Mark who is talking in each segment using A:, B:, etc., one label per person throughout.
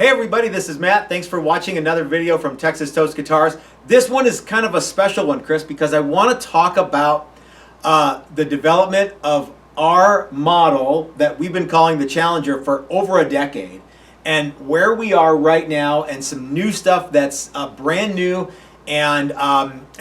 A: everybody, this is Matt. Thanks for watching another video from Texas Toast Guitars. This one is kind of a special one, Chris, because I want to talk about the development of our model that we've been calling the Challenger for over a decade, and where we are right now, and some new stuff that's brand new, and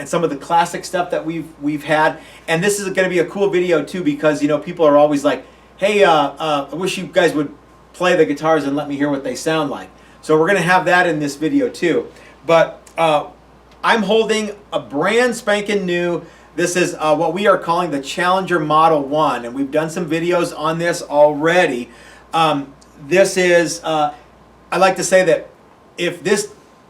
A: some of the classic stuff that we've had. And this is going to be a cool video too, because people are always like, hey, I wish you guys would play the guitars and let me hear what they sound like. So we're going to have that in this video too. But I'm holding a brand spanking new, this is what we are calling the Challenger Model 1, and we've done some videos on this already. This is, I like to say that if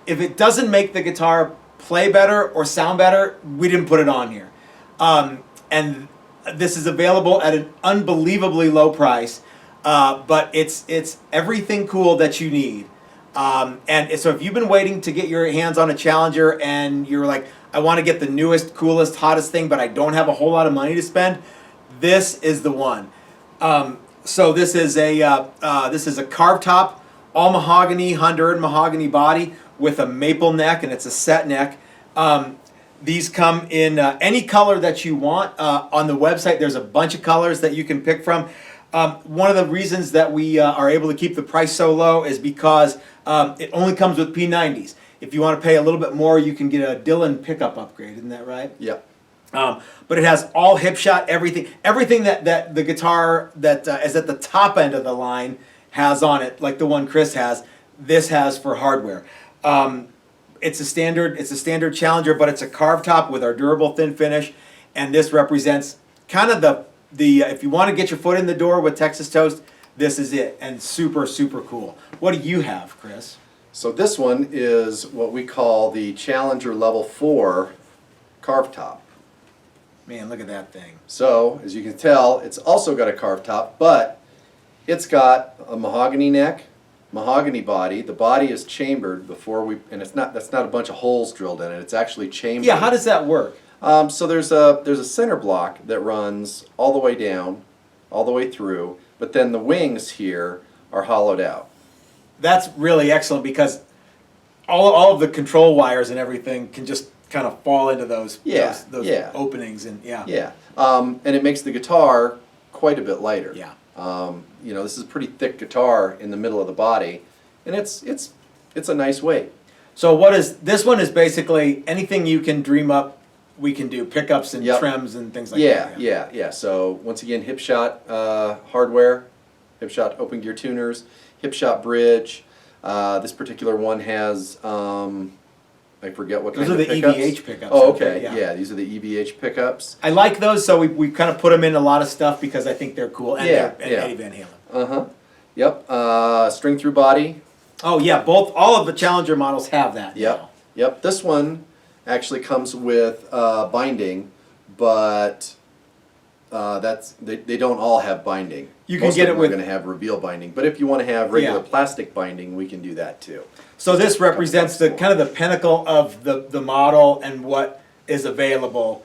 A: it doesn't make the guitar play better or sound better, we didn't put it on here. And this is available at an unbelievably low price. But it's everything cool that you need. And so if you've been waiting to get your hands on a Challenger and you're like, I want to get the newest, coolest, hottest thing, but I don't have a whole lot of money to spend, this is the one. So this is a carved top, all mahogany, Honduran mahogany body with a maple neck, and it's a set neck. These come in any color that you want. On the website, there's a bunch of colors that you can pick from. One of the reasons that we are able to keep the price so low is because it only comes with P90s. If you want to pay a little bit more, you can get a Dylan pickup upgrade. Isn't that right?
B: Yep.
A: But it has all Hipshot, everything that the guitar that is at the top end of the line has on it, like the one Chris has. This has for hardware. It's a standard Challenger, but it's a carved top with our durable thin finish, and this represents kind of the if you want to get your foot in the door with Texas Toast, this is it, and super, super cool. What do you have, Chris?
B: So this one is what we call the Challenger Level 4 carved top.
A: Man, look at that thing.
B: So, as you can tell, it's also got a carved top, but it's got a mahogany neck, mahogany body. The body is chambered before and that's not a bunch of holes drilled in it. It's actually chambered.
A: Yeah, how does that work?
B: So there's a center block that runs all the way down, all the way through, but then the wings here are hollowed out.
A: That's really excellent, because all of the control wires and everything can just kind of fall into those openings, and
B: and it makes the guitar quite a bit lighter.
A: Yeah.
B: This is a pretty thick guitar in the middle of the body, and it's a nice weight.
A: So this one is basically anything you can dream up. We can do pickups and trims and things like that.
B: Yeah. So once again, Hipshot hardware, Hipshot open gear tuners, Hipshot bridge. This particular one has I forget what kind of pickups.
A: Those are the EVH pickups.
B: Oh, okay. Yeah, these are the EVH pickups.
A: I like those, so we kind of put them in a lot of stuff because I think they're cool. And Eddie Van Halen.
B: Yep. String through body.
A: Oh yeah, all of the Challenger models have that.
B: Yep. This one actually comes with binding, but they don't all have binding.
A: You can get it with.
B: We're going to have reveal binding, but if you want to have regular plastic binding, we can do that too.
A: So this represents the kind of the pinnacle of the model and what is available.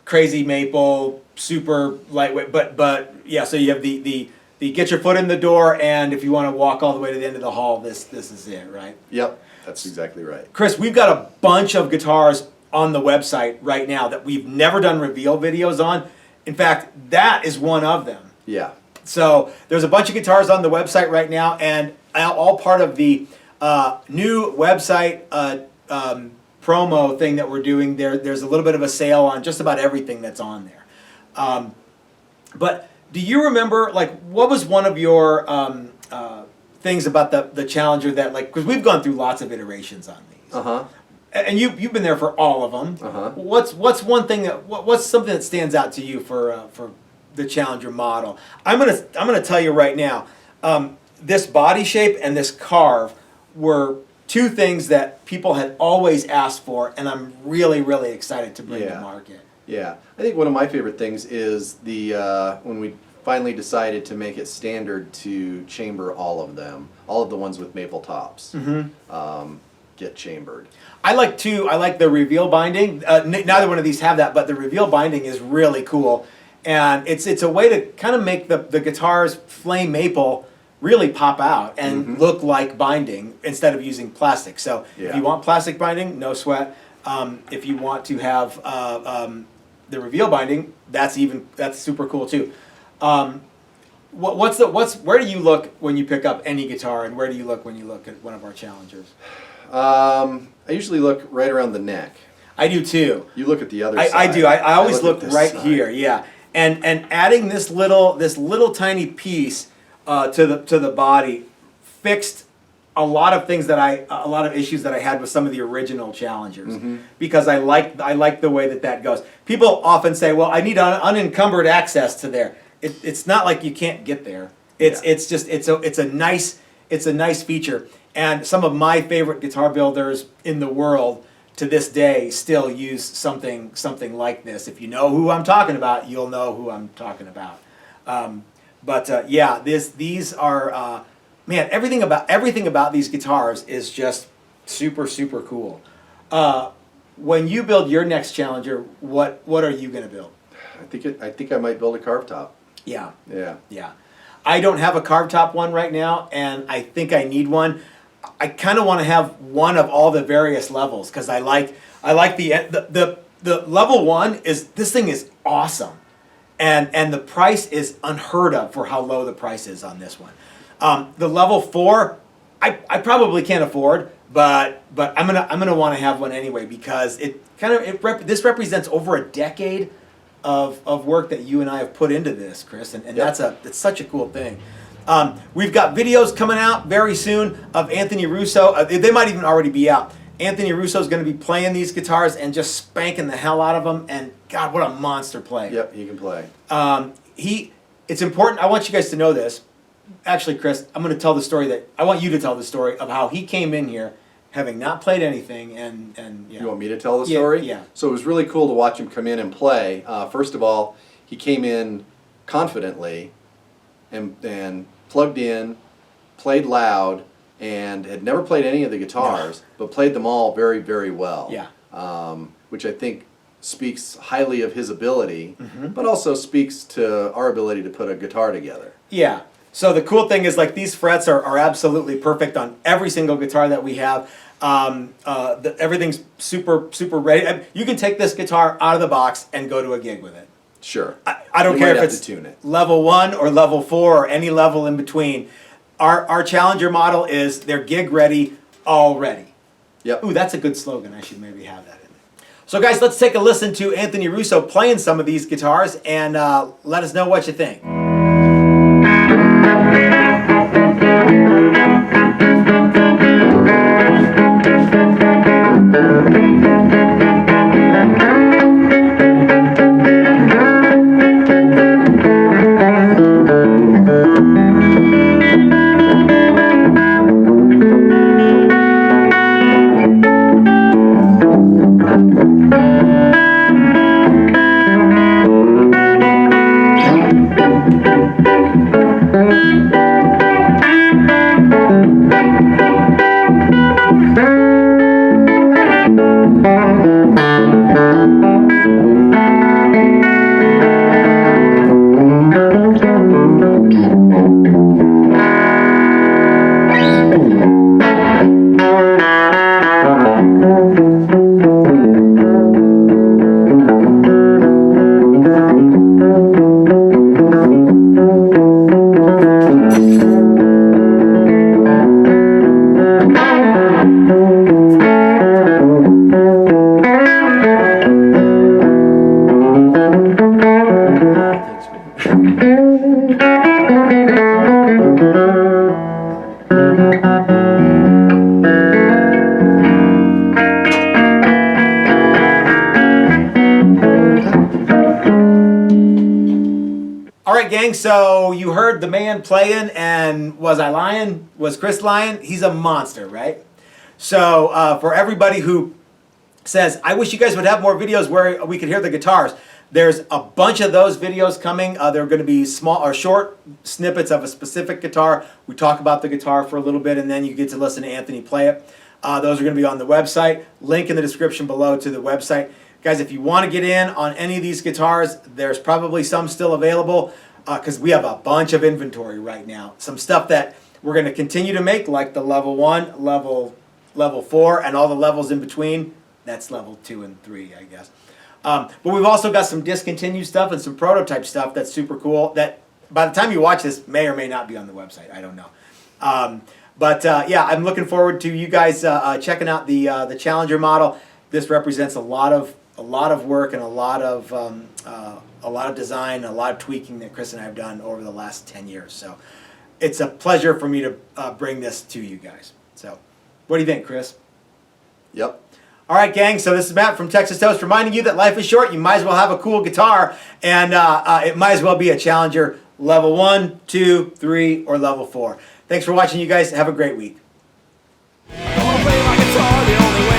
A: Crazy maple, super lightweight, but yeah. So you have the get your foot in the door, and if you want to walk all the way to the end of the hall, this is it, right?
B: Yep. That's exactly right.
A: Chris, we've got a bunch of guitars on the website right now that we've never done reveal videos on. In fact, that is one of them.
B: Yeah.
A: So there's a bunch of guitars on the website right now, and all part of the new website promo thing that we're doing. There's a little bit of a sale on just about everything that's on there. But do you remember, like, what was one of your things about the Challenger that, like, because we've gone through lots of iterations on these. And you've been there for all of them. What's one thing what's something that stands out to you for the Challenger model? I'm gonna tell you right now, this body shape and this carve were two things that people had always asked for, and I'm really, really excited to bring to market.
B: Yeah, I think one of my favorite things is when we finally decided to make it standard to chamber all of the ones with maple tops. Get chambered.
A: I like the reveal binding. Neither one of these have that, but the reveal binding is really cool, and it's a way to kind of make the guitars flame maple really pop out and look like binding instead of using plastic. So if you want plastic binding, no sweat. If you want to have the reveal binding, that's super cool too. Where do you look when you pick up any guitar, and where do you look when you look at one of our challengers?
B: I usually look right around the neck.
A: I do too.
B: You look at the other side.
A: I do. I always look
B: at this
A: right
B: side.
A: here. Yeah, and adding this little tiny piece to the body fixed a lot of things a lot of issues that I had with some of the original challengers, because I like the way that goes. People often say, well, I need unencumbered access to there. It's not like you can't get there. It's just it's a nice feature. And some of my favorite guitar builders in the world to this day still use something like this. If you know who I'm talking about, you'll know who I'm talking about. Yeah, these are man, everything about these guitars is just super cool. When you build your next Challenger, what are you gonna build?
B: I think I might build a carved top.
A: Yeah.
B: Yeah.
A: I don't have a carved top one right now, and I think I need one. I kind of want to have one of all the various levels, because I like the level one is, this thing is awesome, and the price is unheard of for how low the price is on this one. The level 4, I probably can't afford, but I'm gonna want to have one anyway, because this represents over a decade of work that you and I have put into this, Chris, and it's such a cool thing. We've got videos coming out very soon of Anthony Russo. They might even already be out. Anthony Russo is going to be playing these guitars and just spanking the hell out of them. And God, what a monster player!
B: Yep, he can play.
A: It's important. I want you guys to know this. Actually, Chris, I'm going to tell the story I want you to tell the story of how he came in here, having not played anything, and
B: You want me to tell the story?
A: Yeah.
B: So it was really cool to watch him come in and play. First of all, he came in confidently and plugged in, played loud, and had never played any of the guitars, but played them all very, very well.
A: Yeah.
B: Which I think speaks highly of his ability, but also speaks to our ability to put a guitar together.
A: Yeah. So the cool thing is, like, these frets are absolutely perfect on every single guitar that we have. Everything's super ready. You can take this guitar out of the box and go to a gig with it.
B: Sure.
A: I don't care if it's
B: tune it.
A: level 1 or level 4 or any level in between. Our Challenger model is they're gig ready already.
B: Yep.
A: Ooh, that's a good slogan. I should maybe have that in there. So guys, let's take a listen to Anthony Russo playing some of these guitars, and let us know what you think. Gang, so you heard the man playing, and was I lying? Was Chris lying? He's a monster, right? So for everybody who says, I wish you guys would have more videos where we could hear the guitars, there's a bunch of those videos coming. They're going to be small or short snippets of a specific guitar. We talk about the guitar for a little bit, and then you get to listen to Anthony play it. Those are going to be on the website. Link in the description below to the website. Guys, if you want to get in on any of these guitars, there's probably some still available. because we have a bunch of inventory right now. Some stuff that we're going to continue to make, like the level 1, level 4, and all the levels in between. That's level 2 and 3, I guess. But we've also got some discontinued stuff and some prototype stuff that's super cool that by the time you watch this may or may not be on the website. I don't know. Yeah, I'm looking forward to you guys checking out the Challenger model. This represents a lot of work and a lot of design, a lot of tweaking that Chris and I have done over the last 10 years. So it's a pleasure for me to bring this to you guys. So what do you think, Chris?
B: Yep.
A: All right, gang, so this is Matt from Texas Toast reminding you that life is short. You might as well have a cool guitar, and it might as well be a Challenger level 1, 2, 3, or level 4. Thanks for watching, you guys. Have a great week.
C: Gonna play my guitar the only way